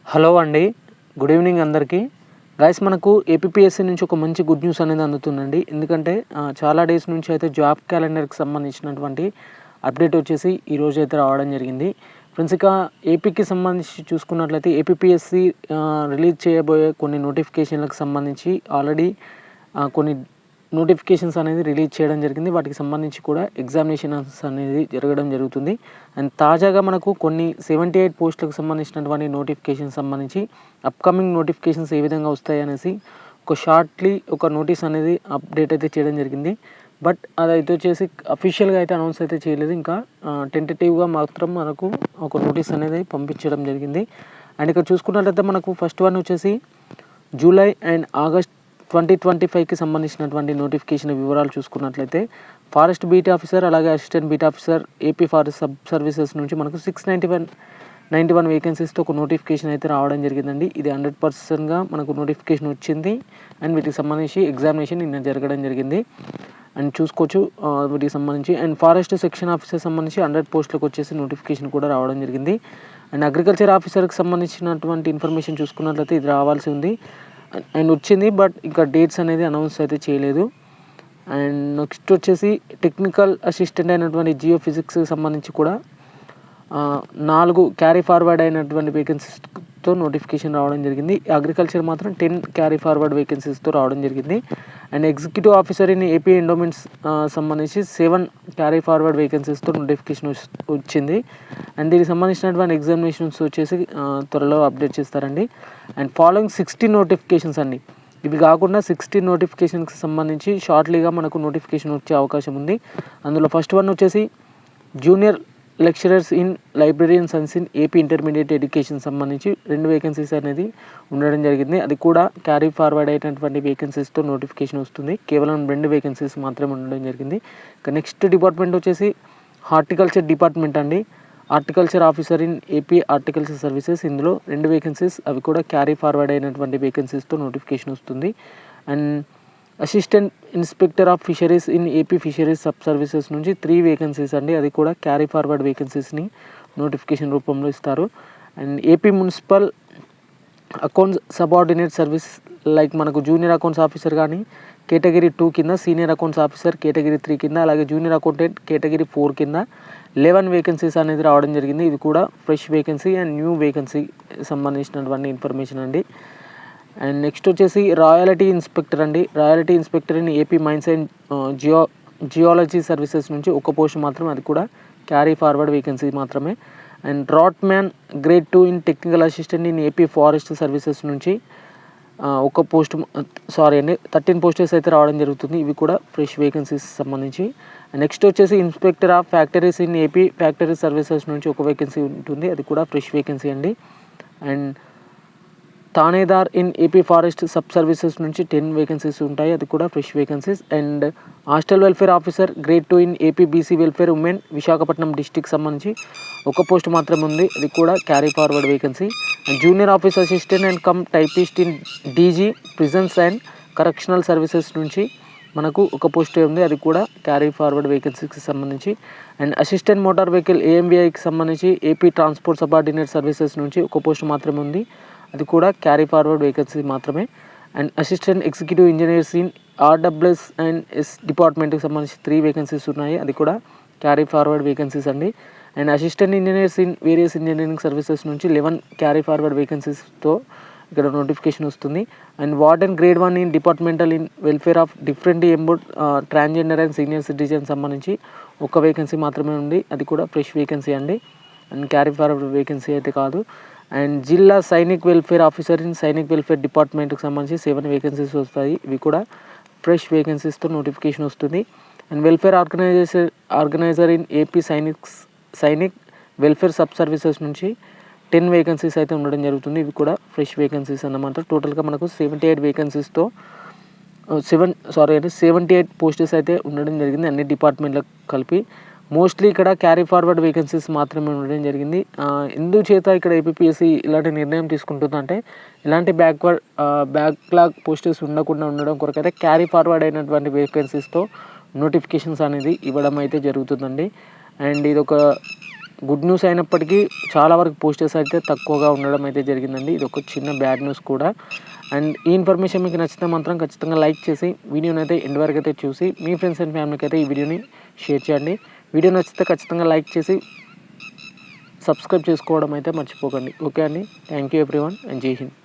Hello అండి, good evening అందరికీ. Guys, మనకు ఏపీఎస్సీ నుంచి ఒక మంచి గుడ్ న్యూస్ అనేది అందుతుందండి. ఎందుకంటే చాలా డేస్ నుంచి అయితే జాబ్ క్యాలెండర్కి సంబంధించినటువంటి అప్డేట్ వచ్చేసి ఈరోజు అయితే రావడం జరిగింది. ఫ్రెండ్స్, ఇక ఏపీకి సంబంధించి చూసుకున్నట్లయితే ఏపీఎస్సీ రిలీజ్ చేయబోయే కొన్ని నోటిఫికేషన్లకు సంబంధించి ఆల్రెడీ కొన్ని నోటిఫికేషన్స్ అనేది రిలీజ్ చేయడం జరిగింది. వాటికి సంబంధించి కూడా ఎగ్జామినేషన్స్ అనేది జరగడం జరుగుతుంది. అండ్ తాజాగా మనకు కొన్ని 78 పోస్టులకు సంబంధించినటువంటి నోటిఫికేషన్ సంబంధించి అప్కమింగ్ నోటిఫికేషన్స్ ఏ విధంగా వస్తాయి అనేసి ఒక నోటీస్ అనేది అప్డేట్ అయితే చేయడం జరిగింది. బట్ అదైతే వచ్చేసి అఫీషియల్గా అయితే అనౌన్స్ అయితే చేయలేదు. ఇంకా టెంటేటివ్గా మాత్రం మనకు ఒక నోటీస్ అనేది పంపించడం జరిగింది. అండ్ ఇక్కడ చూసుకున్నట్లయితే మనకు ఫస్ట్ వన్ వచ్చేసి జూలై అండ్ ఆగస్ట్ 2025కి సంబంధించినటువంటి నోటిఫికేషన్ వివరాలు చూసుకున్నట్లయితే ఫారెస్ట్ బీట్ ఆఫీసర్, అలాగే assistant beat officer AP forest sub services నుంచి మనకు 691 వేకెన్సీస్తో ఒక నోటిఫికేషన్ అయితే రావడం జరిగిందండి. ఇది 100%గా మనకు నోటిఫికేషన్ వచ్చింది. అండ్ వీటికి సంబంధించి ఎగ్జామినేషన్ నిన్న జరగడం జరిగింది. అండ్ చూసుకోవచ్చు వీటికి సంబంధించి. అండ్ ఫారెస్ట్ సెక్షన్ ఆఫీసర్ సంబంధించి 100 పోస్టులకు వచ్చేసి నోటిఫికేషన్ కూడా రావడం జరిగింది. అండ్ అగ్రికల్చర్ ఆఫీసర్కి సంబంధించినటువంటి ఇన్ఫర్మేషన్ చూసుకున్నట్లయితే ఇది రావాల్సి ఉంది అండ్ వచ్చింది. బట్ ఇంకా డేట్స్ అనేది అనౌన్స్ అయితే చేయలేదు. అండ్ నెక్స్ట్ వచ్చేసి టెక్నికల్ అసిస్టెంట్ అయినటువంటి జియో ఫిజిక్స్కి సంబంధించి కూడా 4 క్యారీ ఫార్వర్డ్ అయినటువంటి వేకెన్సీస్తో నోటిఫికేషన్ రావడం జరిగింది. అగ్రికల్చర్ మాత్రం 10 క్యారీ ఫార్వర్డ్ వేకెన్సీస్తో రావడం జరిగింది. And executive officer in AP endowments సంబంధించి 7 క్యారీ ఫార్వర్డ్ వేకెన్సీస్తో నోటిఫికేషన్ వచ్చింది. అండ్ దీనికి సంబంధించినటువంటి ఎగ్జామినేషన్స్ వచ్చేసి త్వరలో అప్డేట్ చేస్తారండి. అండ్ ఫాలోయింగ్ 16 నోటిఫికేషన్స్ అండి. ఇవి కాకుండా 16 నోటిఫికేషన్కి సంబంధించి షార్ట్లీగా మనకు నోటిఫికేషన్ వచ్చే అవకాశం ఉంది. అందులో ఫస్ట్ వన్ వచ్చేసి junior lecturers in library and science in AP intermediate education సంబంధించి 2 వేకెన్సీస్ అనేది ఉండడం జరిగింది. అది కూడా క్యారీ ఫార్వర్డ్ అయినటువంటి వేకెన్సీస్తో నోటిఫికేషన్ వస్తుంది. కేవలం 2 వేకెన్సీస్ మాత్రమే ఉండడం జరిగింది. ఇక నెక్స్ట్ డిపార్ట్మెంట్ వచ్చేసి హార్టికల్చర్ డిపార్ట్మెంట్ అండి. Horticulture officer in AP horticulture services, ఇందులో 2 వేకెన్సీస్, అవి కూడా క్యారీ ఫార్వర్డ్ అయినటువంటి వేకెన్సీస్తో నోటిఫికేషన్ వస్తుంది. And assistant inspector of fisheries in AP fisheries sub services నుంచి 3 వేకెన్సీస్ అండి. అది కూడా క్యారీ ఫార్వర్డ్ వేకెన్సీస్ని నోటిఫికేషన్ రూపంలో ఇస్తారు. And AP municipal accounts subordinate service, like మనకు జూనియర్ అకౌంట్స్ ఆఫీసర్ కానీ కేటగిరీ 2 కింద, సీనియర్ అకౌంట్స్ ఆఫీసర్ కేటగిరీ 3 కింద, అలాగే జూనియర్ అకౌంటెంట్ కేటగిరీ 4 కింద 11 వేకెన్సీస్ అనేది రావడం జరిగింది. ఇది కూడా fresh vacancy and new vacancy సంబంధించినటువంటి ఇన్ఫర్మేషన్ అండి. అండ్ నెక్స్ట్ వచ్చేసి రాయల్టీ ఇన్స్పెక్టర్ అండి. Royalty inspector in AP mines and geology services నుంచి ఒక పోస్ట్ మాత్రమే, అది కూడా క్యారీ ఫార్వర్డ్ వేకెన్సీ మాత్రమే. And draught grade 2 in technical assistant in AP forest services నుంచి ఒక పోస్ట్ 13 పోస్టెస్ అయితే రావడం జరుగుతుంది. ఇవి కూడా ఫ్రెష్ వేకెన్సీస్ సంబంధించి. నెక్స్ట్ వచ్చేసి inspector of factories in AP factory services నుంచి ఒక వేకెన్సీ ఉంటుంది, అది కూడా ఫ్రెష్ వేకెన్సీ అండి. అండ్ థానేదార్ in AP forest sub services నుంచి 10 వేకెన్సీస్ ఉంటాయి, అది కూడా fresh vacancies. And hostel welfare officer grade 2 in AP BC welfare women Visakhapatnam district సంబంధించి ఒక పోస్ట్ మాత్రమే ఉంది, అది కూడా carry forward vacancy. And junior office assistant and cum typist in DG prisons and correctional services నుంచి మనకు ఒక పోస్టే ఉంది, అది కూడా క్యారీ ఫార్వర్డ్ వేకెన్సీకి సంబంధించి. అండ్ అసిస్టెంట్ మోటార్ వెహికల్ ఏఎంబీఐకి సంబంధించి ఏపీ ట్రాన్స్పోర్ట్ సబార్డినేట్ సర్వీసెస్ నుంచి ఒక పోస్ట్ మాత్రమే ఉంది, అది కూడా క్యారీ ఫార్వర్డ్ వేకెన్సీ మాత్రమే. And assistant executive engineers in RWS and S డిపార్ట్మెంట్కి సంబంధించి 3 వేకెన్సీస్ ఉన్నాయి, అది కూడా క్యారీ ఫార్వర్డ్ వేకెన్సీస్ అండి. And assistant engineers in various engineering services నుంచి 11 క్యారీ ఫార్వర్డ్ వేకెన్సీస్తో ఇక్కడ నోటిఫికేషన్ వస్తుంది. And warden grade 1 in departmental in welfare of different abled transgender and senior citizen సంబంధించి ఒక వేకెన్సీ మాత్రమే ఉంది, అది కూడా ఫ్రెష్ వేకెన్సీ అండి. అండ్ క్యారీ ఫార్వర్డ్ వేకెన్సీ అయితే కాదు. And Zilla Sainik welfare officer in Sainik welfare డిపార్ట్మెంట్కి సంబంధించి 7 వేకెన్సీస్ వస్తాయి, ఇవి కూడా ఫ్రెష్ వేకెన్సీస్తో నోటిఫికేషన్ వస్తుంది. And welfare organiser in AP Sainik welfare sub services నుంచి 10 వేకెన్సీస్ అయితే ఉండడం జరుగుతుంది, ఇవి కూడా ఫ్రెష్ వేకెన్సీస్ అన్నమాట. టోటల్గా మనకు 78 వేకెన్సీస్తో 78 పోస్టెస్ అయితే ఉండడం జరిగింది అన్ని డిపార్ట్మెంట్లకు కలిపి. మోస్ట్లీ ఇక్కడ క్యారీ ఫార్వర్డ్ వేకెన్సీస్ మాత్రమే ఉండడం జరిగింది. ఎందుచేత ఇక్కడ ఏపీఎస్సీ ఇలాంటి నిర్ణయం తీసుకుంటుందంటే ఇలాంటి బ్యాక్లాగ్ పోస్టెస్ ఉండకుండా ఉండడం కొరకైతే క్యారీ ఫార్వర్డ్ అయినటువంటి వేకెన్సీస్తో నోటిఫికేషన్స్ అనేది ఇవ్వడం అయితే జరుగుతుందండి. అండ్ ఇది ఒక గుడ్ న్యూస్ అయినప్పటికీ చాలా వరకు పోస్టర్స్ అయితే తక్కువగా ఉండడం అయితే జరిగిందండి. ఇది ఒక చిన్న బ్యాడ్ న్యూస్ కూడా. అండ్ ఈ ఇన్ఫర్మేషన్ మీకు నచ్చితే మాత్రం ఖచ్చితంగా లైక్ చేసి వీడియోని అయితే ఎండ్ వరకు అయితే చూసి మీ ఫ్రెండ్స్ అండ్ ఫ్యామిలీకి అయితే ఈ వీడియోని షేర్ చేయండి. వీడియో నచ్చితే ఖచ్చితంగా లైక్ చేసి సబ్స్క్రైబ్ చేసుకోవడం అయితే మర్చిపోకండి. ఓకే అండి, థ్యాంక్ యూ ఎవ్రీవన్ అండ్ జై హింద్.